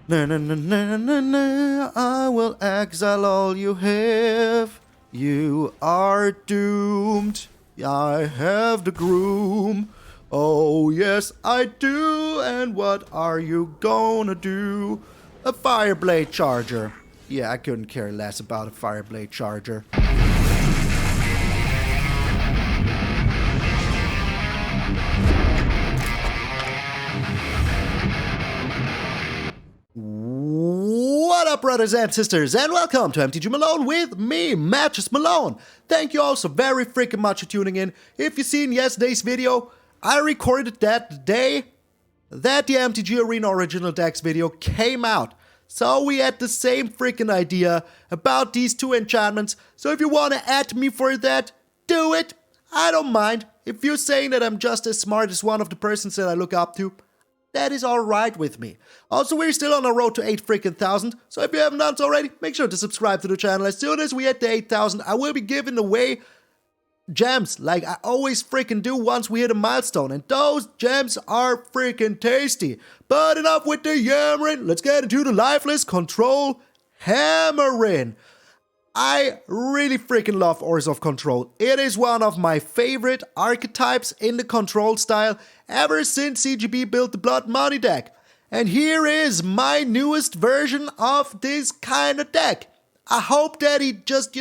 Na na na na na na, I will exile all you have. You are doomed. I have the Groom. Oh yes, I do. And what are you gonna do? A Fireblade Charger. Yeah, I couldn't care less about a Fireblade Charger. What up, brothers and sisters, and welcome to MTG Malone with me, MTG Malone. Thank you all so very freaking much for tuning in. If you've seen yesterday's video, I recorded that the day that the MTG Arena Original Decks video came out. So we had the same freaking idea about these two enchantments. So if you want to add me for that, do it. I don't mind. If you're saying that I'm just as smart as one of the persons that I look up to, that is alright with me. Also, we're still on our road to 8,000, so if you haven't done so already, make sure to subscribe to the channel. As soon as we hit the 8,000, I will be giving away gems, like I always freaking do once we hit a milestone, and those gems are freaking tasty. But enough with the yammering, let's get into the Lifeless Control hammering. I really freaking love ORZHOV Control. It is one of my favorite archetypes in the control style ever since CGB built the Blood Money deck. And here is my newest version of this kind of deck. I hope that he just,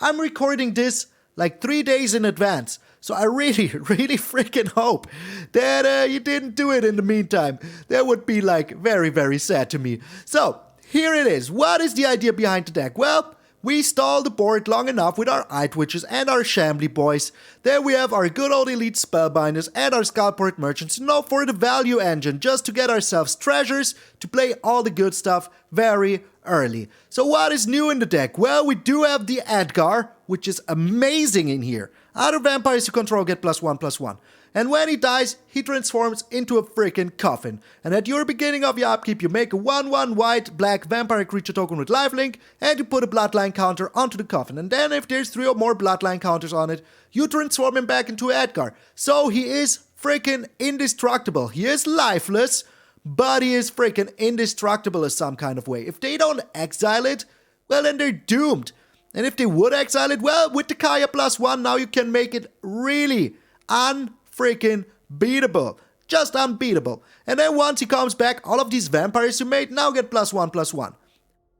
I'm recording this like 3 days in advance. So I really freaking hope that you didn't do it in the meantime. That would be like very, very sad to me. So here it is. What is the idea behind the deck? Well, we stalled the board long enough with our Eyetwitches and our Shambling boys. Then we have our good old Elite Spellbinders and our Sideboard merchants, for the value engine, just to get ourselves treasures to play all the good stuff very early. So what is new in the deck? Well, we do have the Edgar, which is amazing in here. Other vampires you control get +1/+1. And when he dies, he transforms into a freaking coffin. And at your beginning of your upkeep, you make a 1/1 white black vampire creature token with lifelink, and you put a bloodline counter onto the coffin. And then if there's 3 or more bloodline counters on it, you transform him back into Edgar. So he is freaking indestructible. He is lifeless, but he is freaking indestructible in some kind of way. If they don't exile it, well, then they're doomed. And if they would exile it, well, with the Kaya +1, now you can make it really freaking beatable. Just unbeatable. And then once he comes back, all of these vampires you made now get +1/+1.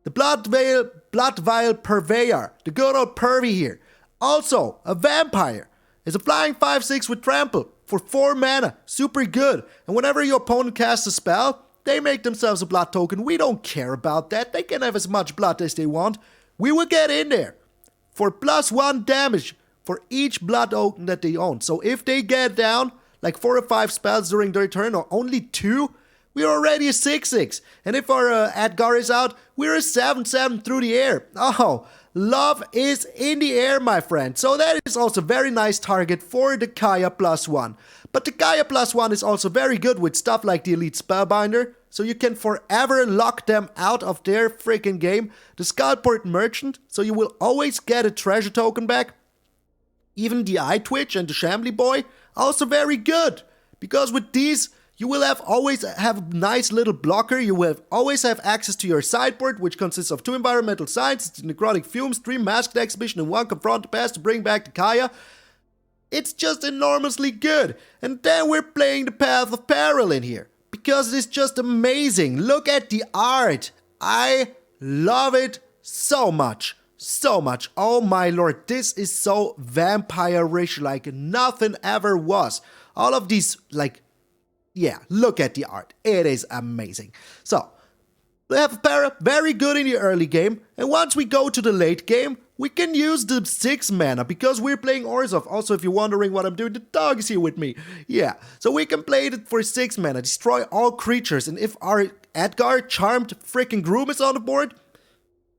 The Bloodvial Purveyor, the good old Pervy here. Also, a vampire. Is a flying 5/6 with trample for 4 mana. Super good. And whenever your opponent casts a spell, they make themselves a blood token. We don't care about that. They can have as much blood as they want. We will get in there for +1 damage for each blood token that they own. So if they get down like 4 or 5 spells during their turn, or only 2, we're already a 6/6. And if our Edgar is out, we're a 7/7 through the air. Oh, love is in the air, my friend. So that is also a very nice target for the Kaya +1. But the Kaya +1 is also very good with stuff like the Elite Spellbinder, so you can forever lock them out of their freaking game. The Sideboard merchant, so you will always get a treasure token back. Even the Eyetwitch and the Shambling boy, also very good. Because with these, you will always have a nice little blocker. You will always have access to your sideboard, which consists of 2 environmental signs, Necrotic Fumes, 3 Mascot Exhibition, and 1 Confront the Past to bring back the Kaya. It's just enormously good. And then we're playing the Path of Peril in here, because it is just amazing. Look at the art. I love it so much. So much. Oh my lord, this is so vampire-ish like nothing ever was. All of these, look at the art. It is amazing. So, we have a para, very good in the early game, and once we go to the late game, we can use the 6 mana, because we're playing ORZHOV. Also, if you're wondering what I'm doing, the dog is here with me. Yeah, so we can play it for 6 mana, destroy all creatures, and if our Edgar, charmed freaking Groom is on the board,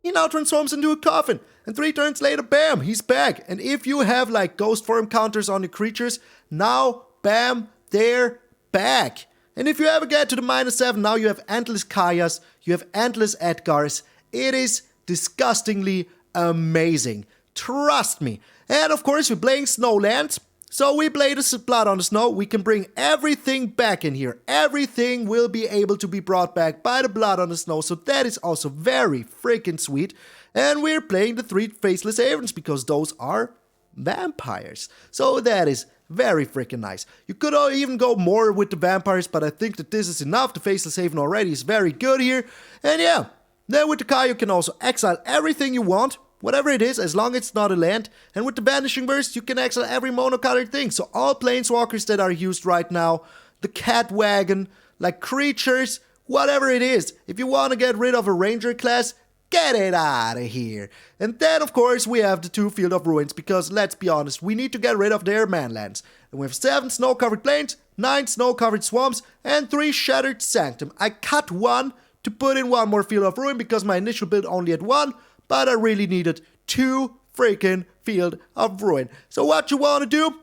he now transforms into a coffin, and 3 turns later, bam, he's back. And if you have like ghost form counters on the creatures, now, bam, they're back. And if you ever get to the -7, now you have endless Kayas, you have endless Edgars. It is disgustingly amazing. Trust me. And of course, we're playing Snowlands, So we play the Blood on the Snow. We can bring everything back in here. Everything will be able to be brought back by the Blood on the Snow. So that is also very freaking sweet. And we're playing the 3 Faceless Havens because those are vampires. So that is very freaking nice. You could even go more with the vampires, but I think that this is enough. The Faceless Haven already is very good here. And yeah, then with the Kaya you can also exile everything you want. Whatever it is, as long as it's not a land. And with the Vanishing Verse, you can exile every monocolored thing. So all planeswalkers that are used right now, the cat wagon, like creatures, whatever it is. If you want to get rid of a ranger class, get it out of here. And then, of course, we have the 2 Field of Ruins, because let's be honest, we need to get rid of their manlands. And we have 7 snow-covered plains, 9 snow-covered swamps, and 3 Shattered Sanctum. I cut 1 to put in 1 more Field of Ruin because my initial build only had 1. But I really needed 2 freaking Field of Ruin. So what you want to do?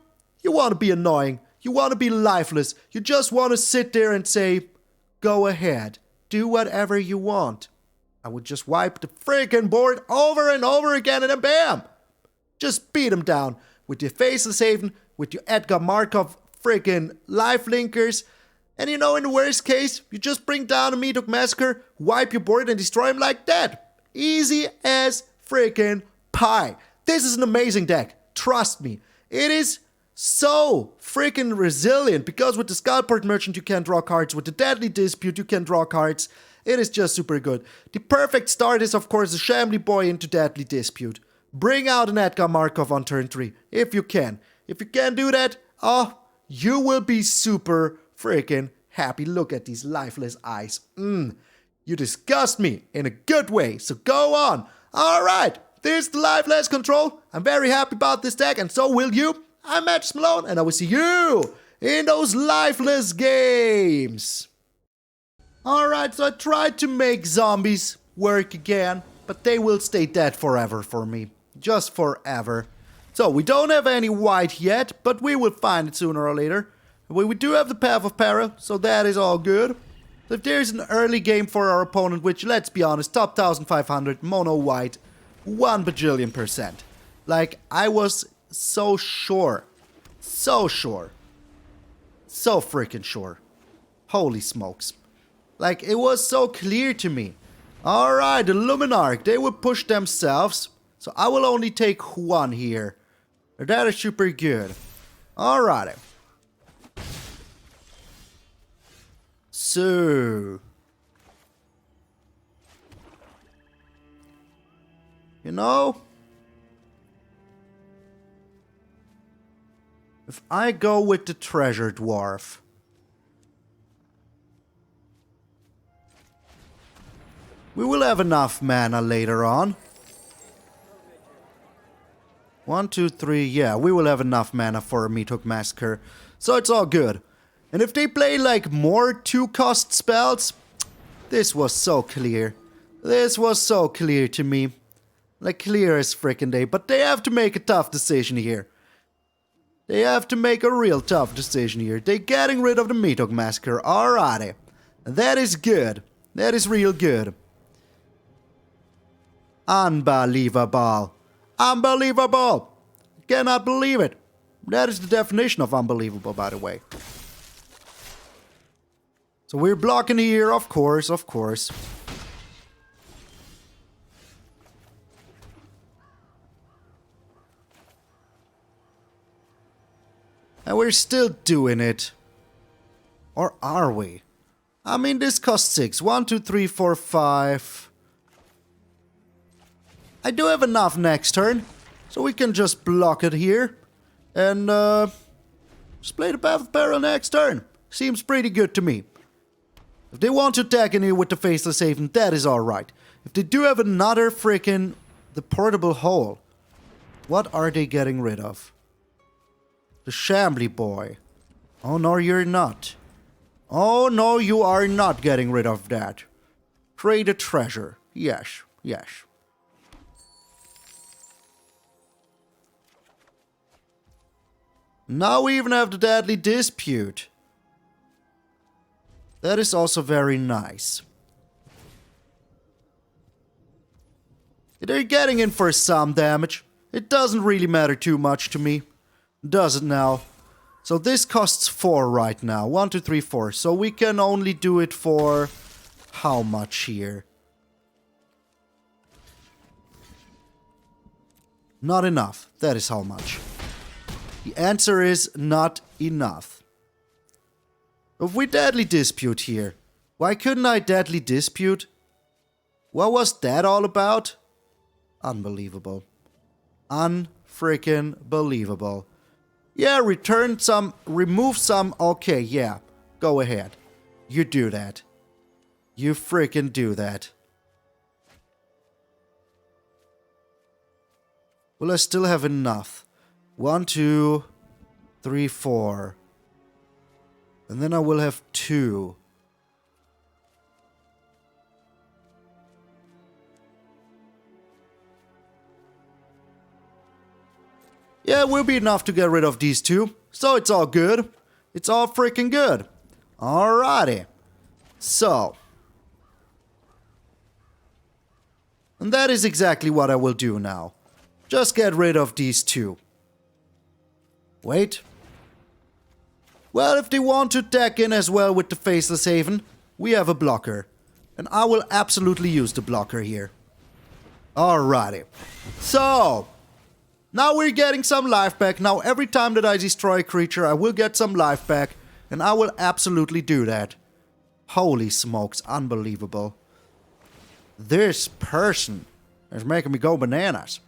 You want to be annoying. You want to be lifeless. You just want to sit there and say, go ahead. Do whatever you want. I would just wipe the freaking board over and over again and then bam! Just beat them down. With your Faceless Haven, with your Edgar Markov freaking life linkers. And you know, in the worst case, you just bring down a Meathook Massacre, wipe your board and destroy him like that. Easy as freaking pie. This is an amazing deck. Trust me. It is so freaking resilient because with the Skullport Merchant you can draw cards. With the Deadly Dispute you can draw cards. It is just super good. The perfect start is of course a Shambling Boy into Deadly Dispute. Bring out an Edgar Markov on turn 3. If you can. If you can do that, oh, you will be super freaking happy. Look at these lifeless eyes. You disgust me in a good way, so go on. Alright, this is the Lifeless Control. I'm very happy about this deck, and so will you. I'm MTgA Malone, and I will see you in those Lifeless Games. Alright, so I tried to make zombies work again, but they will stay dead forever for me. Just forever. So, we don't have any white yet, but we will find it sooner or later. We do have the Path of Peril, so that is all good. If there's an early game for our opponent, which, let's be honest, top 1500, mono white, 1 bajillion %. Like, I was so sure. So sure. So freaking sure. Holy smokes. Like, it was so clear to me. Alright, the Luminarch, they will push themselves. So I will only take 1 here. That is super good. Alright. So, you know, if I go with the Treasure Dwarf, we will have enough mana later on. 1, 2, 3, yeah, we will have enough mana for a Meathook Massacre, so it's all good. And if they play like more 2-cost spells, this was so clear. This was so clear to me. Like clear as frickin' day. But they have to make a tough decision here. They have to make a real tough decision here. They're getting rid of the Meathook Massacre. Alrighty. That is good. That is real good. Unbelievable. Unbelievable. Cannot believe it. That is the definition of unbelievable, by the way. So we're blocking here, of course, of course. And we're still doing it. Or are we? I mean, this costs 6. 1, 2, 3, 4, 5. I do have enough next turn. So we can just block it here. And, just play the Path of Peril next turn. Seems pretty good to me. If they want to attack in here with the Faceless Haven, that is alright. If they do have another freaking... the Portable Hole. What are they getting rid of? The Shambling Boy. Oh no, you're not. Oh no, you are not getting rid of that. Trade a treasure. Yes, yes. Now we even have the Deadly Dispute. That is also very nice. They're getting in for some damage. It doesn't really matter too much to me. Does it now? So this costs 4 right now. 1, 2, 3, 4. So we can only do it for how much here? Not enough. That is how much. The answer is not enough. If we Deadly Dispute here, why couldn't I Deadly Dispute? What was that all about? Unbelievable. Unfreaking believable. Yeah, return some, remove some. Okay, yeah. Go ahead. You do that. You freaking do that. Will I still have enough? 1, 2, 3, 4. And then I will have 2. Yeah, it will be enough to get rid of these 2. So it's all good. It's all freaking good. Alrighty. So. And that is exactly what I will do now. Just get rid of these 2. Wait. Well, if they want to deck in as well with the Faceless Haven, we have a blocker. And I will absolutely use the blocker here. Alrighty. So. Now we're getting some life back. Now every time that I destroy a creature, I will get some life back. And I will absolutely do that. Holy smokes, unbelievable. This person is making me go bananas.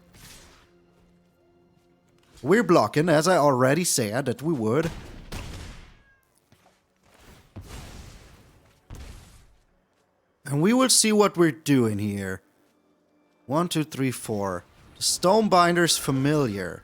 We're blocking, as I already said that we would. And we will see what we're doing here. 1, 2, 3, 4. The Stonebinder's familiar.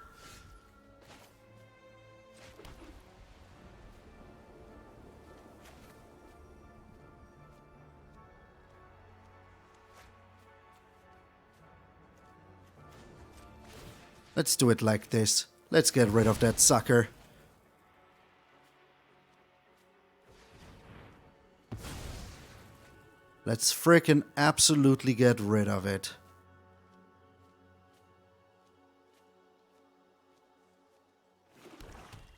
Let's do it like this. Let's get rid of that sucker. Let's frickin' absolutely get rid of it.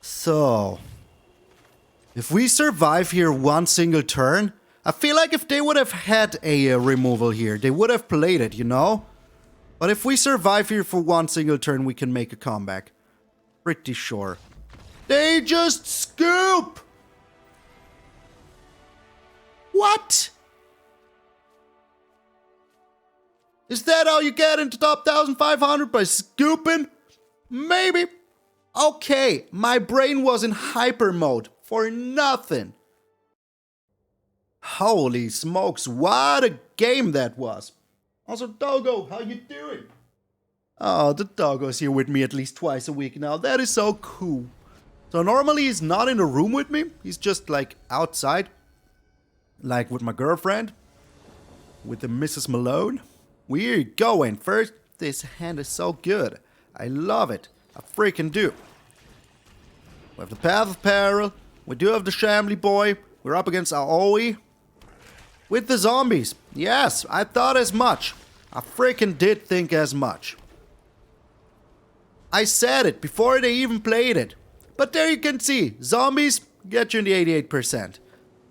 So, if we survive here one single turn, I feel like if they would have had a removal here, they would have played it, you know? But if we survive here for one single turn, we can make a comeback. Pretty sure. They just scoop! What? Is that how you get into top 1500 by scooping? Maybe. Okay, my brain was in hyper mode for nothing. Holy smokes, what a game that was. Also, Doggo, how you doing? Oh, the Doggo's here with me at least twice a week now. That is so cool. So normally he's not in the room with me. He's just like outside. Like with my girlfriend. With the Mrs. Malone. We're going first. This hand is so good. I love it. I freaking do. We have the Path of Peril. We do have the Shambling Boy. We're up against Aoi. With the zombies. Yes, I thought as much. I freaking did think as much. I said it before they even played it. But there you can see. Zombies get you in the 88%.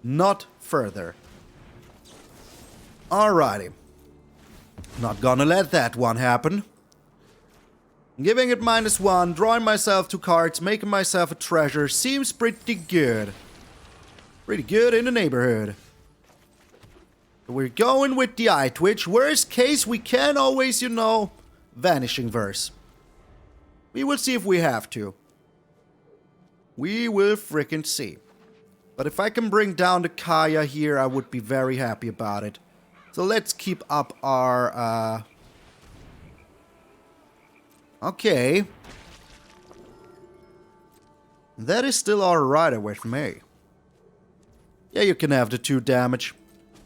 Not further. Alrighty. Not gonna let that one happen. Giving it -1, drawing myself 2 cards, making myself a treasure seems pretty good. Pretty good in the neighborhood. We're going with the Eyetwitch. Worst case, we can always, you know, Vanishing Verse. We will see if we have to. We will frickin' see. But if I can bring down the Kaya here, I would be very happy about it. So let's keep up our, Okay. That is still alright with me. Yeah, you can have the 2 damage.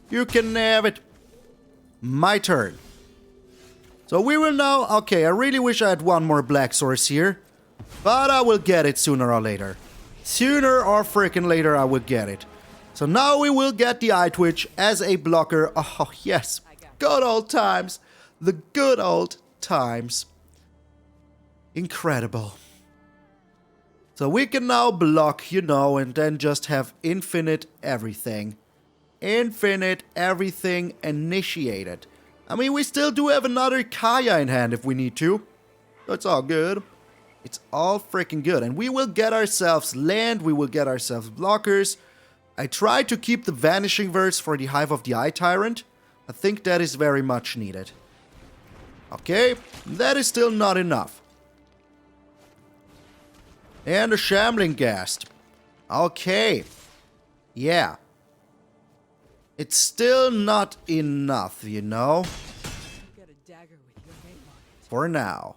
You can have it. My turn. So we will now... Okay, I really wish I had one more black source here. But I will get it sooner or later. Sooner or freaking later I will get it. So now we will get the Eyetwitch as a blocker. Oh, yes. Good old times. The good old times. Incredible. So we can now block, you know, and then just have infinite everything. Infinite everything initiated. I mean, we still do have another Kaya in hand if we need to. That's all good. It's all freaking good. And we will get ourselves land, we will get ourselves blockers. I tried to keep the Vanishing Verse for the Hive of the Eye Tyrant. I think that is very much needed. Okay, that is still not enough. And a Shambling Ghast. Okay. Yeah. It's still not enough, you know. For now.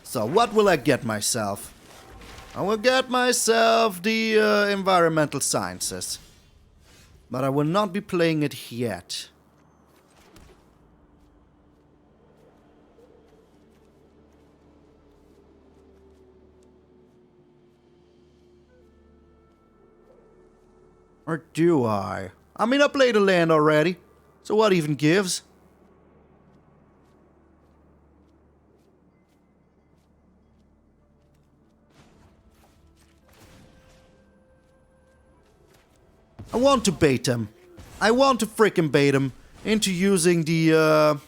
So what will I get myself? I will get myself the Environmental Sciences. But I will not be playing it yet. Or do I? I mean, I played a land already. So what even gives? I want to bait him. I want to frickin' bait him into using the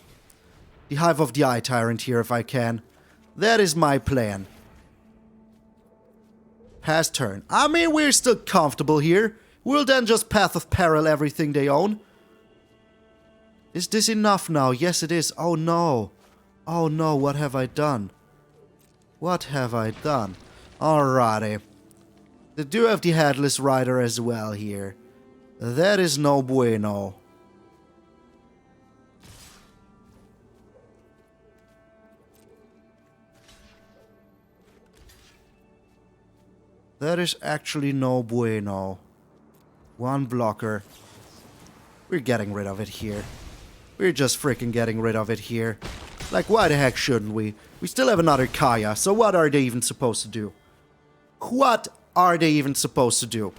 Hive of the Eye Tyrant here if I can. That is my plan. Pass turn. I mean, we're still comfortable here. We'll then just Path of Peril everything they own. Is this enough now? Yes, it is. Oh no. Oh no, what have I done? What have I done? Alrighty. They do have the Headless Rider as well here. That is no bueno. That is actually no bueno. One blocker. We're getting rid of it here. We're just freaking getting rid of it here. Like, why the heck shouldn't we? We still have another Kaya, so what are they even supposed to do? What are they even supposed to do?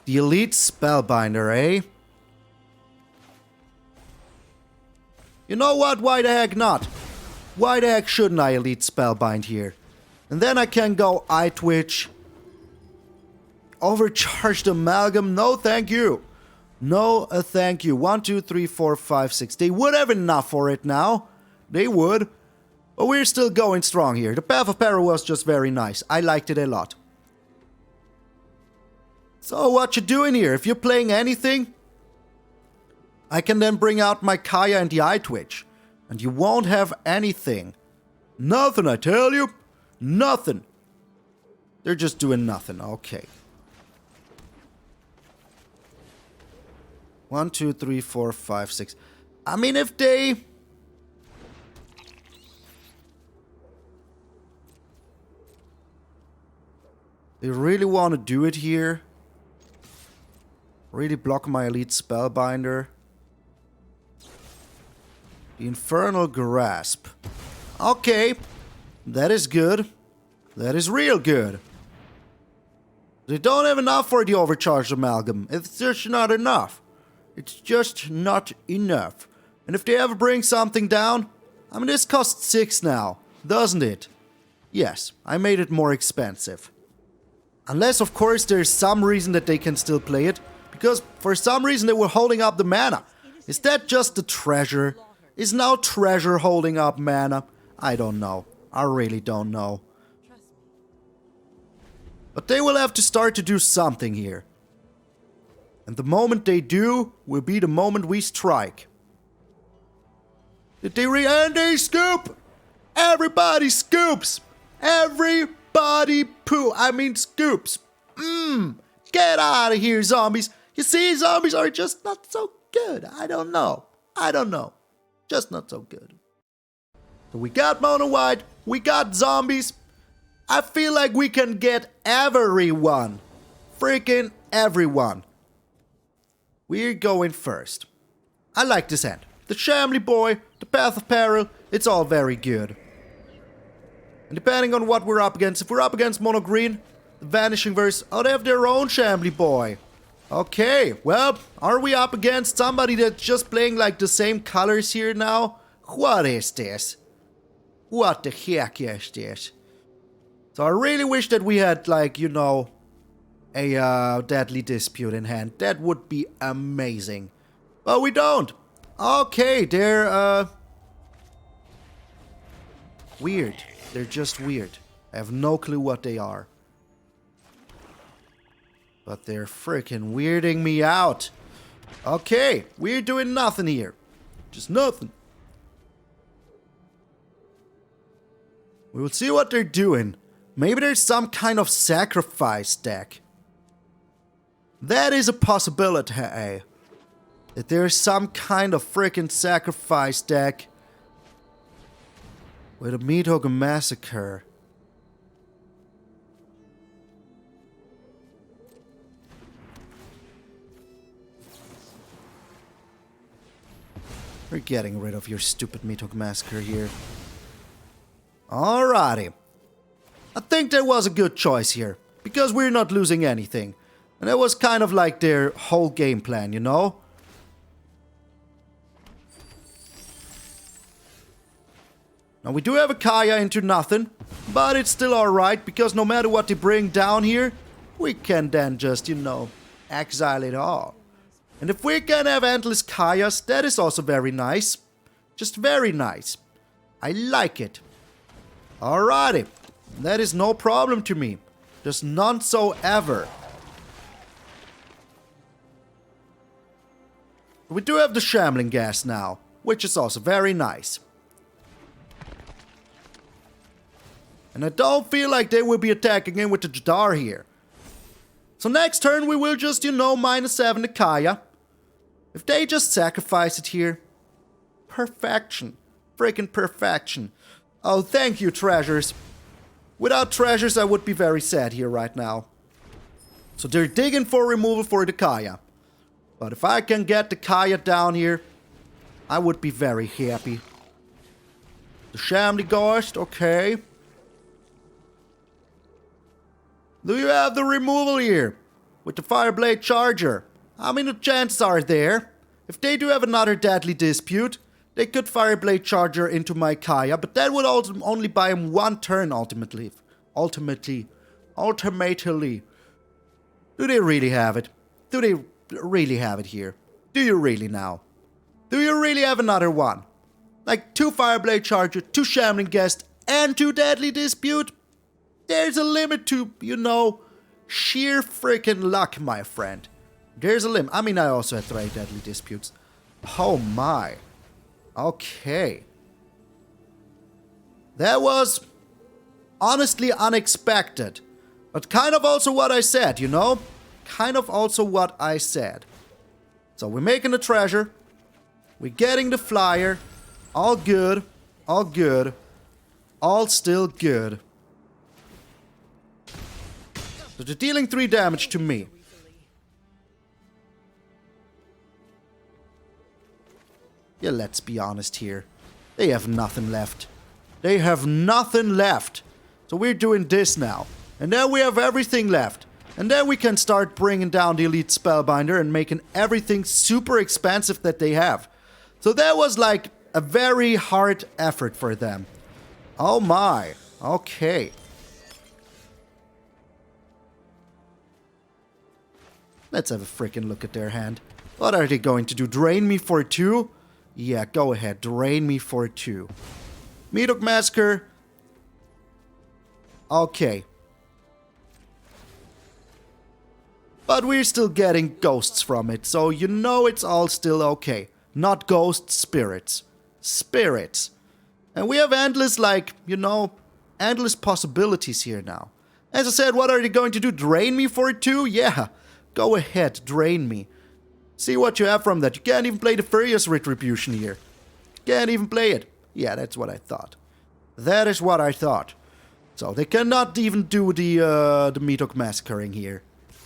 The Elite Spellbinder, eh? You know what? Why the heck not? Why the heck shouldn't I Elite Spellbind here? And then I can go Eyetwitch. Overcharged Amalgam. No, thank you. No, thank you. 1, 2, 3, 4, 5, 6. They would have enough for it now. They would. But we're still going strong here. The Path of Peril was just very nice. I liked it a lot. So what you doing here? If you're playing anything, I can then bring out my Kaya and the Eyetwitch. And you won't have anything. Nothing, I tell you. Nothing. They're just doing nothing. Okay. 1, 2, 3, 4, 5, 6. I mean, if they... They really want to do it here. Really block my Elite Spellbinder. The Infernal Grasp. Okay. That is good. That is real good. They don't have enough for the Overcharged Amalgam. It's just not enough. It's just not enough. And if they ever bring something down... I mean, this costs 6 now, doesn't it? Yes, I made it more expensive. Unless, of course, there's some reason that they can still play it. Because for some reason they were holding up the mana. Is that just the treasure? Is now treasure holding up mana? I don't know. I really don't know. But they will have to start to do something here. And the moment they do will be the moment we strike. Did they and they scoop! Everybody scoops! Everybody scoops! Get out of here, zombies! You see, zombies are just not so good. I don't know. Just not so good. So we got mono white, we got zombies. I feel like we can get everyone. Freaking everyone. We're going first. I like this hand. The Shambling Boy, the Path of Peril, it's all very good. And depending on what we're up against, if we're up against mono green, the Vanishing Verse, oh, they have their own Shambling Boy. Okay, well, are we up against somebody that's just playing like the same colors here now? What is this? What the heck is this? So I really wish that we had, like, you know, a Deadly Dispute in hand. That would be amazing. But we don't. Okay, they're weird. They're just weird. I have no clue what they are. But they're freaking weirding me out. Okay, we're doing nothing here. Just nothing. We will see what they're doing. Maybe there's some kind of sacrifice deck. That is a possibility, eh? That there's some kind of freaking sacrifice deck with a Meathook Massacre. We're getting rid of your stupid Meathook Massacre here. Alrighty. I think that was a good choice here, because we're not losing anything. And that was kind of like their whole game plan, you know? Now we do have a Kaya into nothing, but it's still alright, because no matter what they bring down here, we can then just, you know, exile it all. And if we can have endless Kayas, that is also very nice. Just very nice. I like it. Alrighty. That is no problem to me. Just none so ever. We do have the Shambling Ghast now, which is also very nice. And I don't feel like they will be attacking in with the Jadar here. So next turn we will just, you know, -7 the Kaya. If they just sacrifice it here. Perfection. Freaking perfection. Oh, thank you, treasures. Without treasures, I would be very sad here right now. So they're digging for removal for the Kaya. But if I can get the Kaya down here, I would be very happy. The Shambling Ghast, okay. Do you have the removal here? With the Fireblade Charger? I mean, the chances are there. If they do have another Deadly Dispute, they could Fireblade Charger into my Kaya, but that would also only buy him 1 turn ultimately. Ultimately. Do they really have it? Do they really have it here? Do you really now? Do you really have another one? Like 2 Fireblade Charger, 2 Shambling Ghast, and 2 Deadly Dispute? There's a limit to, you know, sheer freaking luck, my friend. There's a limit. I mean, I also had 3 Deadly Disputes. Oh my. Okay. That was honestly unexpected. But kind of also what I said, you know? Kind of also what I said. So we're making the treasure. We're getting the flyer. All good. All good. All still good. So they're dealing 3 damage to me. Yeah, let's be honest here. They have nothing left. They have nothing left. So we're doing this now. And then we have everything left. And then we can start bringing down the Elite Spellbinder and making everything super expensive that they have. So that was like a very hard effort for them. Oh my. Okay. Let's have a freaking look at their hand. What are they going to do? Drain me for 2? Yeah, go ahead. Drain me for 2. Meathook Massacre. Okay. But we're still getting ghosts from it, so you know it's all still okay. Not ghosts, spirits. Spirits. And we have endless, like, you know, endless possibilities here now. As I said, what are they going to do? Drain me for 2? Yeah. Go ahead, drain me. See what you have from that. You can't even play the Furious Retribution here. Can't even play it. Yeah, that's what I thought. That is what I thought. So they cannot even do the Meathook Massacring here.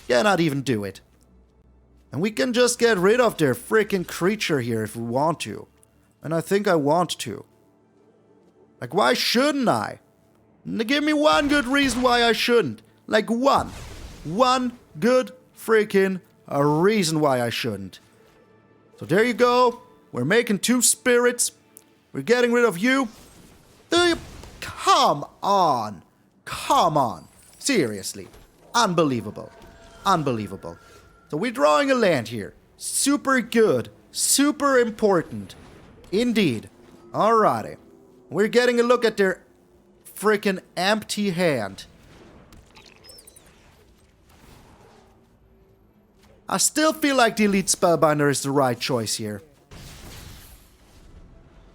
Cannot even do it. And we can just get rid of their freaking creature here if we want to. And I think I want to. Like, why shouldn't I? Give me one good reason why I shouldn't. Like, one. One good freaking reason why I shouldn't. So there you go. We're making 2 spirits. We're getting rid of you. Do you? Come on. Come on. Seriously. Unbelievable. Unbelievable. So we're drawing a land here. Super good. Super important. Indeed. Alrighty. We're getting a look at their freaking empty hand. I still feel like the Elite Spellbinder is the right choice here.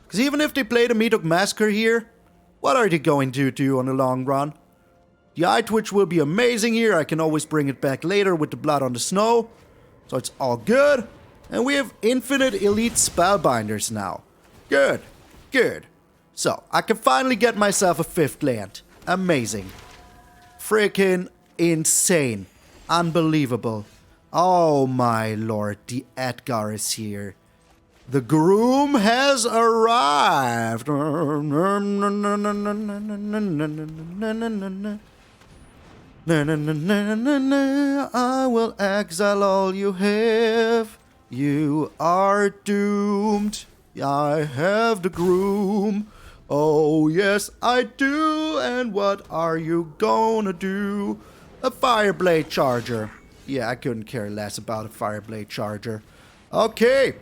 Because even if they play the Meathook Massacre here, what are they going to do on the long run? The Eyetwitch will be amazing here. I can always bring it back later with the Blood on the Snow. So it's all good. And we have infinite Elite Spellbinders now. Good. Good. So, I can finally get myself a 5th land. Amazing. Freaking insane. Unbelievable. Oh my lord, the Edgar is here. The Groom has arrived. I will exile all you have. You are doomed. I have the Groom. Oh yes, I do. And what are you gonna do? A Fireblade Charger. Yeah, I couldn't care less about a Fireblade Charger. Okay.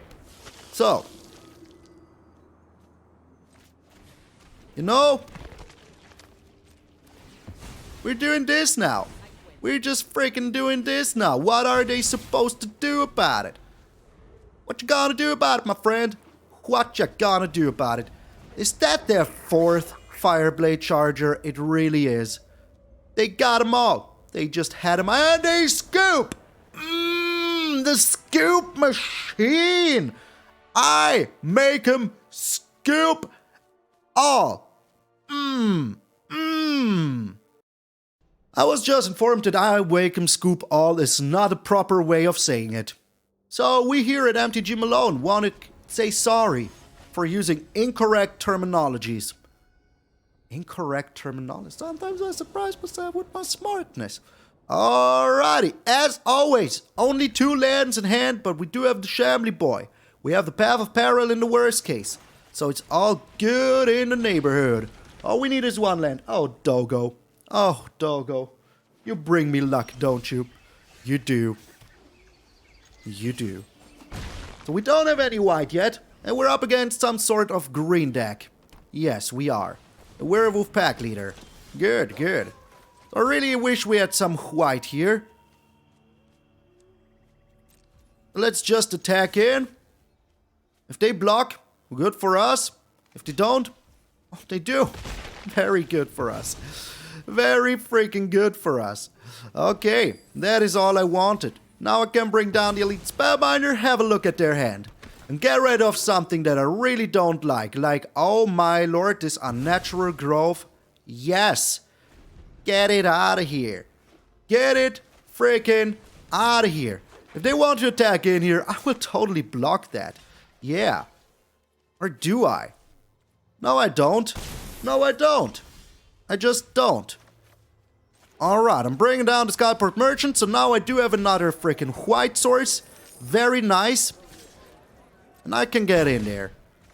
So. You know, we're doing this now. We're just freaking doing this now. What are they supposed to do about it? What you gonna do about it, my friend? What you gonna do about it? Is that their 4th Fireblade Charger? It really is. They got them all. They just had them. And they scoop! The scoop machine! I make them scoop all. I was just informed that I make them scoop all is not a proper way of saying it. So we here at MTG Malone want to say sorry for using incorrect terminologies. Incorrect terminology. Sometimes I surprise myself with my smartness. Alrighty, as always, only 2 lands in hand, but we do have the Shambling Boy. We have the Path of Peril in the worst case. So it's all good in the neighborhood. All we need is 1 land. Oh, Doggo. Oh, Doggo. You bring me luck, don't you? You do. You do. So we don't have any white yet. And we're up against some sort of green deck. Yes, we are. A Werewolf Pack Leader. Good, good. I really wish we had some white here. Let's just attack in. If they block, good for us. If they don't, oh, they do. Very good for us. Very freaking good for us. Okay, that is all I wanted. Now I can bring down the Elite Spellbinder, have a look at their hand. And get rid of something that I really don't like. Like, oh my lord, this Unnatural Growth. Yes. Get it out of here. Get it freaking out of here. If they want to attack in here, I will totally block that. Yeah. Or do I? No, I don't. No, I don't. I just don't. Alright, I'm bringing down the Sideboard Merchant, so now I do have another freaking white source. Very nice. And I can get in there.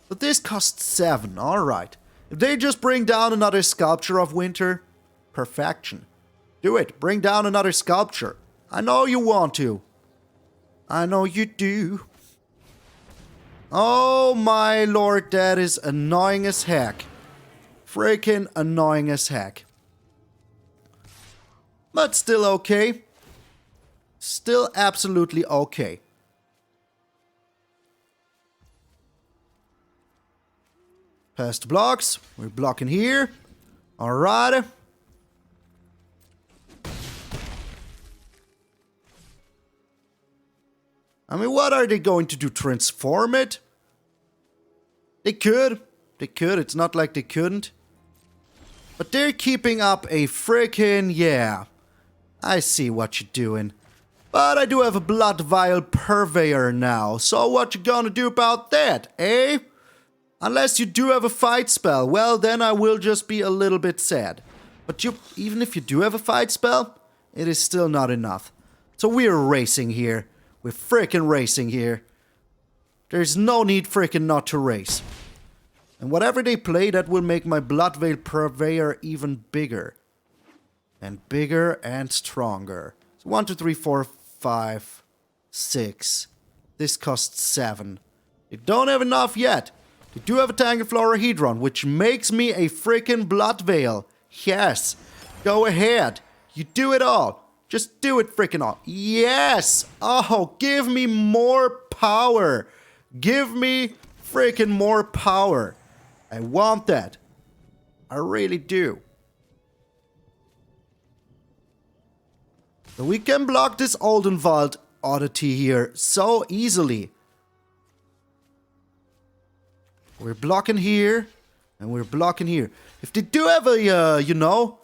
But this costs 7, alright. If they just bring down another Sculpture of Winter, perfection. Do it, bring down another Sculpture. I know you want to. I know you do. Oh my lord, that is annoying as heck. Freaking annoying as heck. But still okay. Still absolutely okay. Past blocks. We're blocking here. Alright. I mean, what are they going to do? Transform it? They could. They could. It's not like they couldn't. But they're keeping up a freaking... Yeah. I see what you're doing. But I do have a Bloodvial Purveyor now. So what you gonna do about that, eh? Unless you do have a fight spell, well then I will just be a little bit sad. But even if you do have a fight spell, it is still not enough. So we're racing here. We're freaking racing here. There's no need freaking not to race. And whatever they play, that will make my Bloodvial Purveyor even bigger. And bigger and stronger. So 1, 2, 3, 4, 5, 6. This costs 7. They don't have enough yet. They do have a Tangleflorahedron, which makes me a freaking Bloodvial. Yes. Go ahead. You do it all. Just do it freaking all. Yes. Oh, give me more power. Give me freaking more power. I want that. I really do. So we can block this Oldenwald oddity here so easily. We're blocking here, and we're blocking here. If they do have a, you know,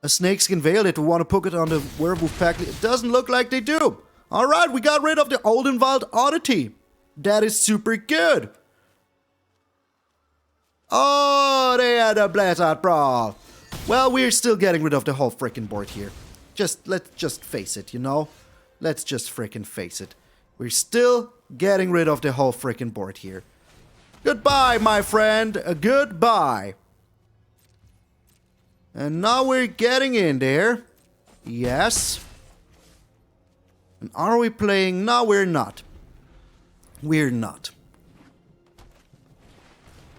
a Snakeskin Veil that we want to put it on the Werewolf Pack, it doesn't look like they do. Alright, we got rid of the Oldenwald oddity. That is super good. Oh, they had a Blazard Brawl. Well, we're still getting rid of the whole freaking board here. Let's just face it, you know? Let's just freaking face it. We're still getting rid of the whole freaking board here. Goodbye, my friend. Goodbye. And now we're getting in there. Yes. And are we playing? No, we're not. We're not.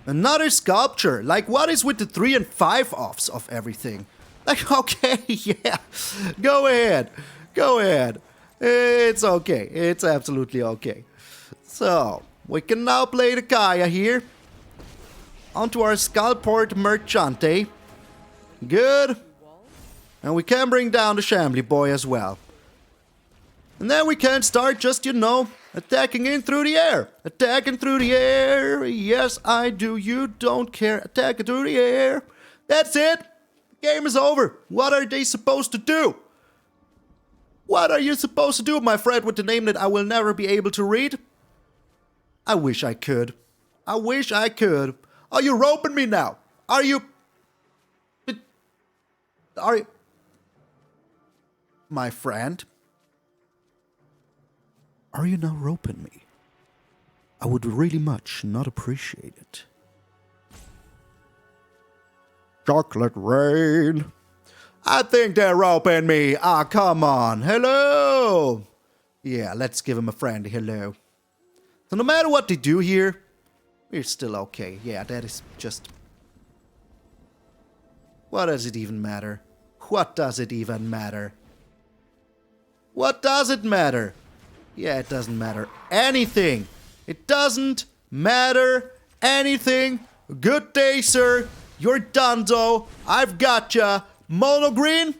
Another sculpture. Like, what is with the 3 and 5 offs of everything? Like, okay, yeah. Go ahead. Go ahead. It's okay. It's absolutely okay. So, we can now play the Kaya here. Onto our Skullport Merchante. Good. And we can bring down the Shambling Boy as well. And then we can start just, you know, attacking in through the air. Attacking through the air. Yes, I do. You don't care. Attacking through the air. That's it. Game is over. What are they supposed to do? What are you supposed to do, my friend, with the name that I will never be able to read? I wish I could. I wish I could. Are you roping me now? Are you... My friend? Are you now roping me? I would really much not appreciate it. Chocolate rain. I think they're roping me. Ah, come on. Hello. Yeah, let's give him a friendly hello. So no matter what they do here, we're still okay. Yeah, that is just... What does it even matter? What does it even matter? What does it matter? Yeah, it doesn't matter anything. It doesn't matter anything. Good day, sir. You're donezo. I've gotcha. Mono green?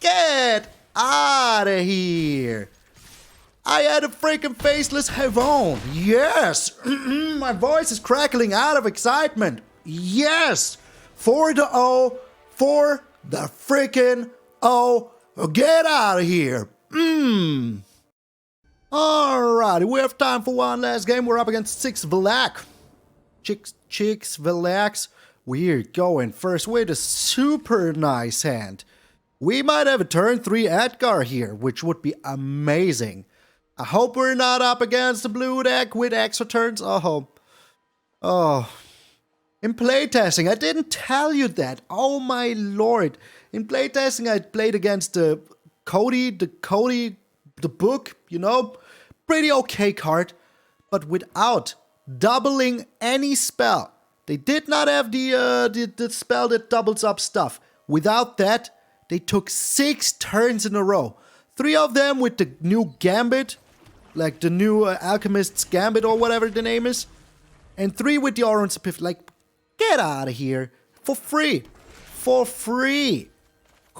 Get out of here. I had a freaking Faceless Haven. Yes. My voice is crackling out of excitement. Yes. For the O. For the freaking O. Get out of here. Alrighty, we have time for one last game. We're up against 6 Velak. Chicks Velaks. We're going first with a super nice hand. We might have a turn 3 Edgar here, which would be amazing. I hope we're not up against the blue deck with extra turns. Oh. In playtesting, I didn't tell you that. Oh my lord. In playtesting, I played against the book, you know. Pretty okay card, but without doubling any spell. They did not have the spell that doubles up stuff. Without that, they took 6 turns in a row. 3 of them with the new Gambit, like the new Alchemist's Gambit or whatever the name is. And 3 with the Orange Epiphany. Like, get out of here. For free. For free.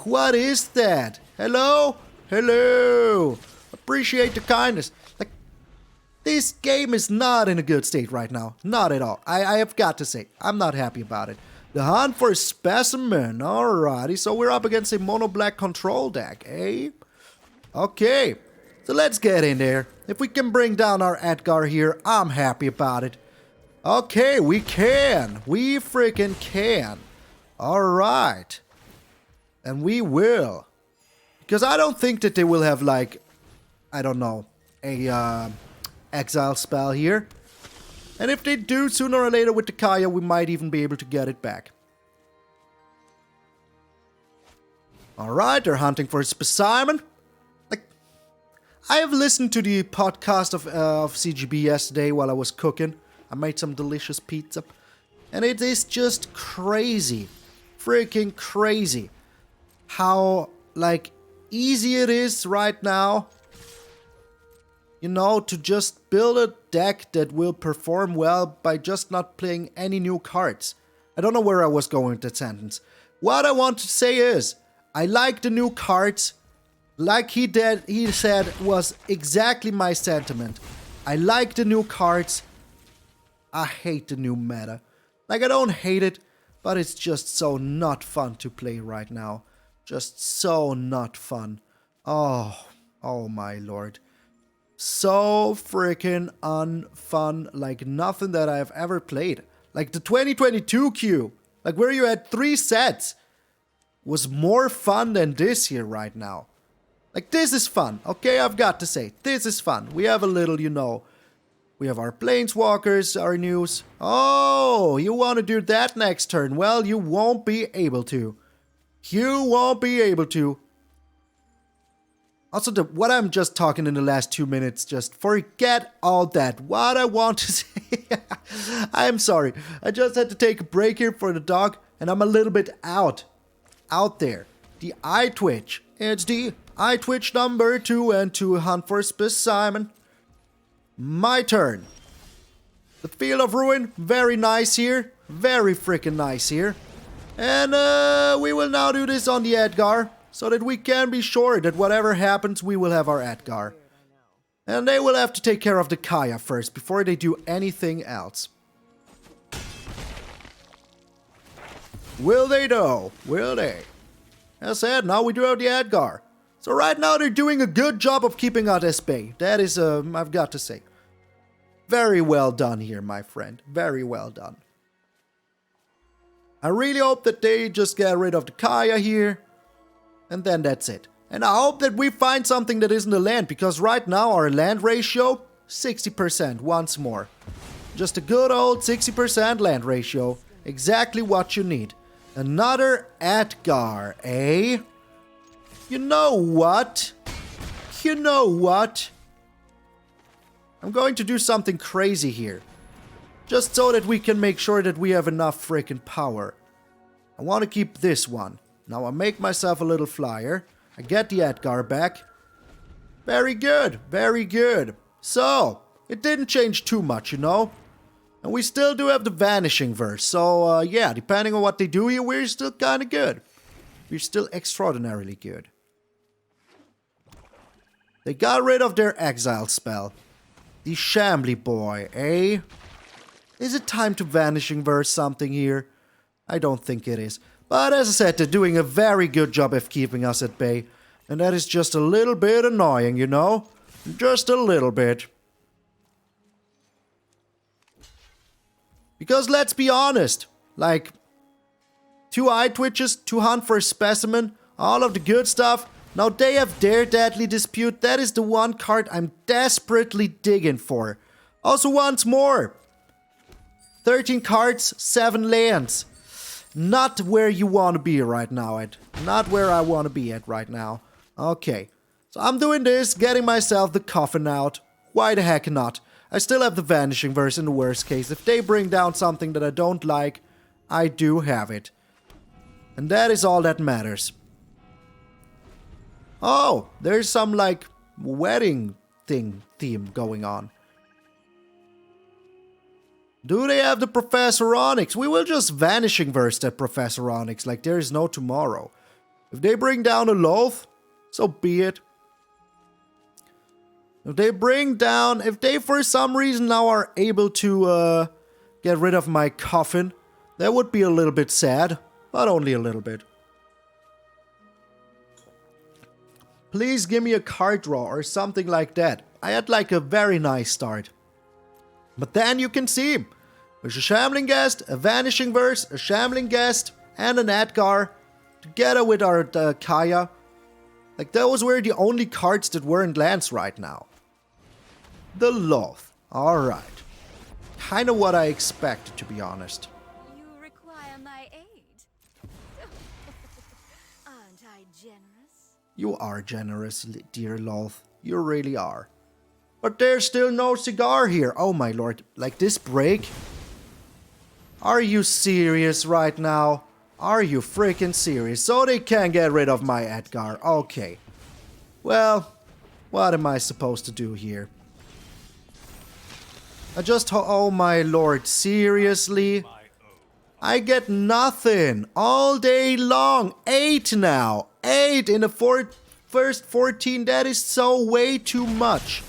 What is that? Hello? Hello. Appreciate the kindness. Like, this game is not in a good state right now. Not at all. I have got to say, I'm not happy about it. The hunt for a specimen. Alrighty, so we're up against a mono-black control deck, eh? Okay, so let's get in there. If we can bring down our Edgar here, I'm happy about it. Okay, we can. We freaking can. Alright. And we will. Because I don't think that they will have, like, I don't know, a exile spell here. And if they do, sooner or later with the Kaya, we might even be able to get it back. Alright, they're hunting for a specimen. Like, I have listened to the podcast of CGB yesterday while I was cooking. I made some delicious pizza. And it is just crazy. Freaking crazy. How, like, easy it is right now. You know, to just build a deck that will perform well by just not playing any new cards. I don't know where I was going with that sentence. What I want to say is, I like the new cards. Like he said, was exactly my sentiment. I like the new cards. I hate the new meta. Like, I don't hate it, but it's just so not fun to play right now. Just so not fun. Oh my lord. So freaking unfun, like nothing that I've ever played. Like the 2022 queue, like where you had 3 sets, was more fun than this here right now. Like, this is fun, okay? I've got to say, this is fun. We have a little, you know, we have our Planeswalkers, our news. Oh, you want to do that next turn? Well, you won't be able to. You won't be able to. Also, what I'm just talking in the last 2 minutes, just forget all that. What I want to say... I'm sorry. I just had to take a break here for the dog, and I'm a little bit out there. The Eyetwitch. It's the Eyetwitch number 2 and to hunt for specimen. My turn. The Field of Ruin, very nice here. Very freaking nice here. And we will now do this on the Edgar, so that we can be sure that whatever happens, we will have our Edgar. And they will have to take care of the Kaya first, before they do anything else. Will they though? Will they? As said, now we do have the Edgar. So right now they're doing a good job of keeping out at bay. That is, I've got to say. Very well done here, my friend. Very well done. I really hope that they just get rid of the Kaya here. And then that's it. And I hope that we find something that isn't a land, because right now our land ratio, 60% once more. Just a good old 60% land ratio. Exactly what you need. Another Edgar, eh? You know what? You know what? I'm going to do something crazy here. Just so that we can make sure that we have enough freaking power. I want to keep this one. Now I make myself a little flyer. I get the Edgar back. Very good, very good. So, it didn't change too much, you know? And we still do have the Vanishing Verse. So, yeah, depending on what they do here, we're still kind of good. We're still extraordinarily good. They got rid of their exile spell. The Shambling boy, eh? Is it time to Vanishing Verse something here? I don't think it is. But as I said, they're doing a very good job of keeping us at bay. And that is just a little bit annoying, you know? Just a little bit. Because let's be honest, like, 2 Eyetwitches, 2 hunt for a specimen, all of the good stuff. Now they have their Deadly Dispute. That is the one card I'm desperately digging for. Also once more, 13 cards, 7 lands. Not where you want to be right now, Ed. Not where I want to be at right now. Okay, so I'm doing this, getting myself the coffin out. Why the heck not? I still have the Vanishing Verse in the worst case. If they bring down something that I don't like, I do have it. And that is all that matters. Oh, there's some, like, wedding theme going on. Do they have the Professor Onyx? We will just Vanishing Verse that Professor Onyx like there is no tomorrow. If they bring down a Loath, so be it. If they for some reason now are able to get rid of my coffin, that would be a little bit sad, but only a little bit. Please give me a card draw or something like that. I had like a very nice start. But then you can see, there's a Shambling Ghast, a Vanishing Verse, a Shambling Ghast, and an Edgar, together with our Kaya. Like, those were the only cards that weren't lands right now. The Loath. Alright. Kinda what I expected, to be honest. You require my aid. Aren't I gentle? You are generous, dear Loth. You really are. But there's still no cigar here. Oh my lord. Like this break? Are you serious right now? Are you freaking serious? So they can't get rid of my Edgar. Okay. Well, what am I supposed to do here? Oh my lord, seriously? I get nothing all day long. 8 now. 8 in the first 14. That is so way too much.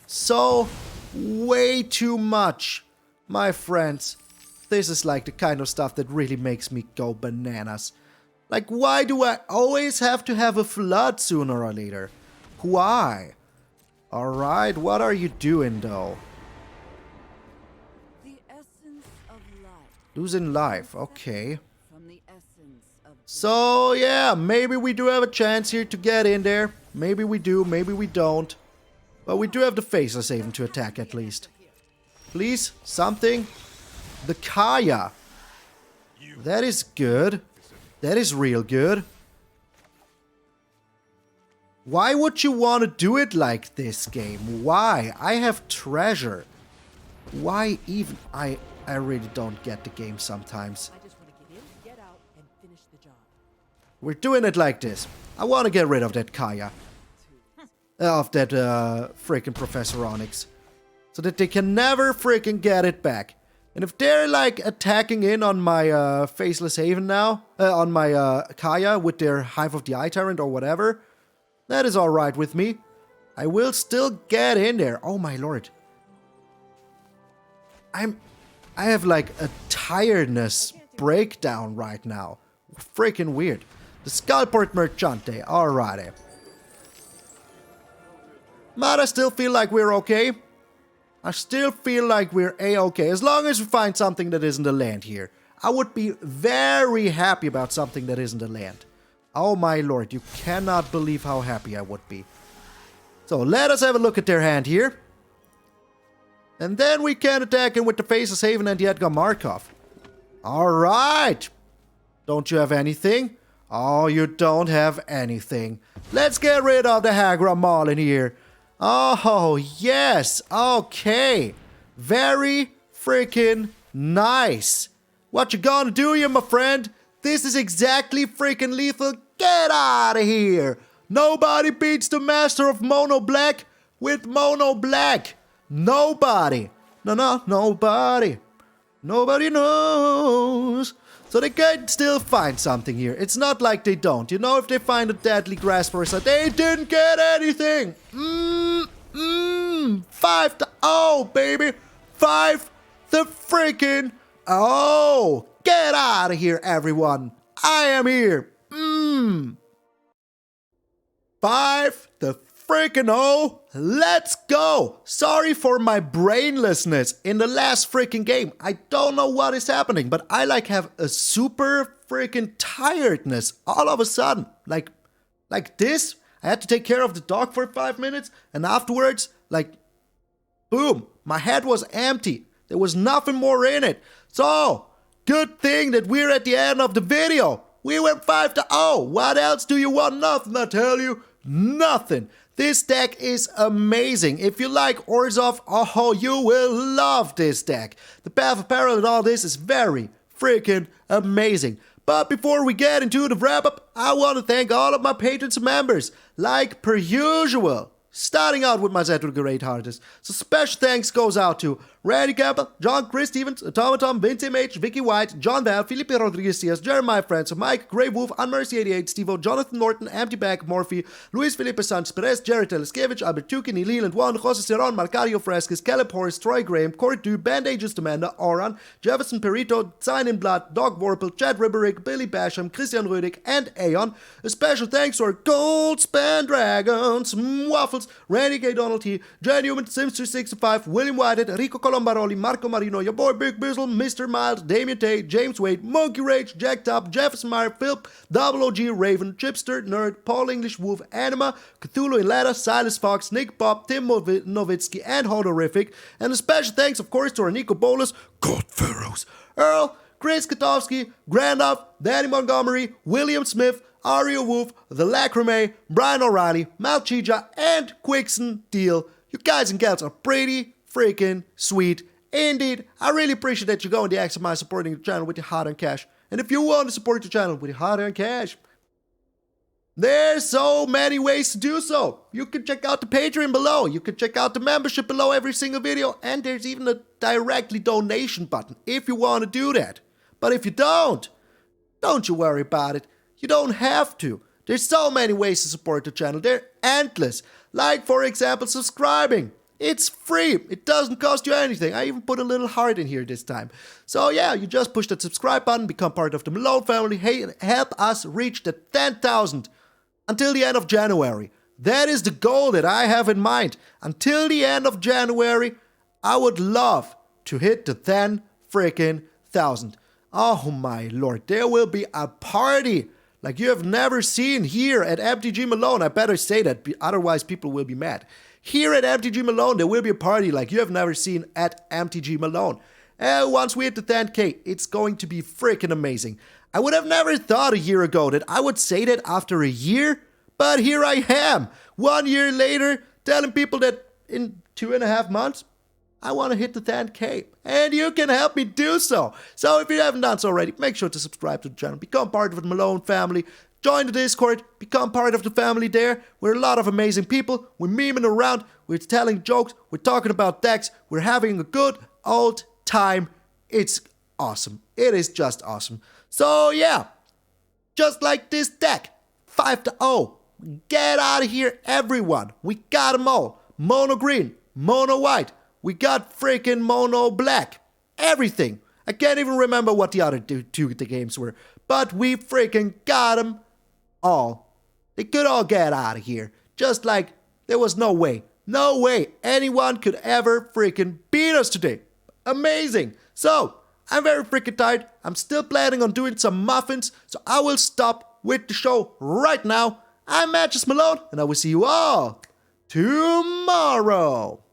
So way too much. My friends, this is like the kind of stuff that really makes me go bananas. Like, why do I always have to have a flood sooner or later? Why? Alright, what are you doing though? The essence of life. Losing life, okay. So yeah, maybe we do have a chance here to get in there. Maybe we do, maybe we don't. But we do have the Faceless Haven to attack at least. Please, something. The Kaya. That is good. That is real good. Why would you want to do it like this game? Why? I have treasure. Why even? I really don't get the game sometimes. I just want to get in, get out, and finish the job. We're doing it like this. I want to get rid of that Kaya. Of that freaking Professor Onyx. So that they can never freaking get it back. And if they're like attacking in on my Faceless Haven now, on my Kaya with their Hive of the Eye Tyrant or whatever, that is alright with me. I will still get in there. Oh my lord. I have like a tiredness breakdown right now. Freaking weird. The Skullport Merchante. Alrighty. But I still feel like we're okay. I still feel like we're a-okay. As long as we find something that isn't a land here. I would be very happy about something that isn't a land. Oh my lord, you cannot believe how happy I would be. So let us have a look at their hand here. And then we can attack him with the Faceless Haven and the Edgar Markov. Alright. Don't you have anything? Oh, you don't have anything. Let's get rid of the Hagra Maul in here. Oh, yes. Okay. Very freaking nice. What you gonna do here, my friend? This is exactly freaking lethal. Get out of here. Nobody beats the master of Mono Black with Mono Black. Nobody. No, nobody. Nobody knows. So they can still find something here. It's not like they don't. You know, if they find a deadly grasp or something, they didn't get anything. 5-0, baby. 5 the freaking oh. Get out of here, everyone. I am here. 5 the freaking oh. Let's go. Sorry for my brainlessness in the last freaking game. I don't know what is happening, but I like have a super freaking tiredness all of a sudden. Like this. I had to take care of the dog for 5 minutes, and afterwards, like, boom, my head was empty. There was nothing more in it. So, good thing that we're at the end of the video. We went 5-0. What else do you want? Nothing, I tell you. Nothing. This deck is amazing. If you like ORZHOV, oh, you will love this deck. The Path of Peril and all this is very freaking amazing. But before we get into the wrap-up, I want to thank all of my patrons and members, like per usual. Starting out with my Zetul Great Heartist. So special thanks goes out to Randy Campbell, John Chris Stevens, Automaton, Vince H, Vicky White, John Val, Felipe Rodriguez Diaz, Jeremiah Francis, Mike, Grey Wolf, Unmercy88, Steve-O, Jonathan Norton, MTgA, Morphe, Luis Felipe Sanchez Perez, Jared Teleskevich, Albert Tukini, Leland One, Jose Ceron, Marcario Fresquez, Caleb Horace, Troy Graham, Court Du, Bandages Amanda, Oran, Jefferson Perito, Sign in Blood, Dog Vorpal, Chad Ribberick, Billy Basham, Christian Rüdig, and Aeon. A special thanks to our Gold Span Dragons, Waffles, Randy K. Donald T, Jan Newman, Simster65, William Whitehead, Rico Colombaroli, Marco Marino, your boy Big Bizzle, Mr. Miles, Damien Tay, James Wade, Monkey Rage, Jack Top, Jefferson Meyer, Philp, Double OG Raven, Chipster, Nerd, Paul English Wolf, Anima, Cthulhu Ilata, Silas Fox, Nick Pop, Tim Novitsky, and Hodorific. And a special thanks, of course, to our Nico Bolas, God Pharaohs, Earl, Chris Katowski, Grandoff, Danny Montgomery, William Smith, Aria Wolf, The Lacrimae, Brian O'Reilly, MtgA, and Quixon Deal. You guys and gals are pretty freaking sweet. Indeed, I really appreciate that you go in the extra mile supporting the channel with your hard-earned cash. And if you want to support the channel with your hard-earned cash, there's so many ways to do so. You can check out the Patreon below. You can check out the membership below every single video. And there's even a directly donation button if you want to do that. But if you don't you worry about it. You don't have to. There's so many ways to support the channel. They're endless. Like, for example, subscribing. It's free. It doesn't cost you anything. I even put a little heart in here this time. So yeah, you just push that subscribe button, become part of the Malone family. Hey, help us reach the 10,000 until the end of January. That is the goal that I have in mind. Until the end of January, I would love to hit the 10 freaking thousand. Oh my lord, there will be a party like you have never seen here at MTG Malone. I better say that, otherwise people will be mad. Here at MTG Malone, there will be a party like you have never seen at MTG Malone. And once we hit the 10K, it's going to be freaking amazing. I would have never thought a year ago that I would say that after a year, but here I am, 1 year later, telling people that in 2.5 months, I want to hit the 10K, and you can help me do so. So if you haven't done so already, make sure to subscribe to the channel, become part of the Malone family, join the Discord, become part of the family there. We're a lot of amazing people, we're memeing around, we're telling jokes, we're talking about decks, we're having a good old time. It's awesome. It is just awesome. So yeah, just like this deck, 5-0. Get out of here, everyone. We got them all. Mono green, mono white. We got freaking mono black. Everything. I can't even remember what the other two games were. But we freaking got them all. They could all get out of here. Just like there was no way anyone could ever freaking beat us today. Amazing. So, I'm very freaking tired. I'm still planning on doing some muffins. So I will stop with the show right now. I'm MTG Malone, and I will see you all tomorrow.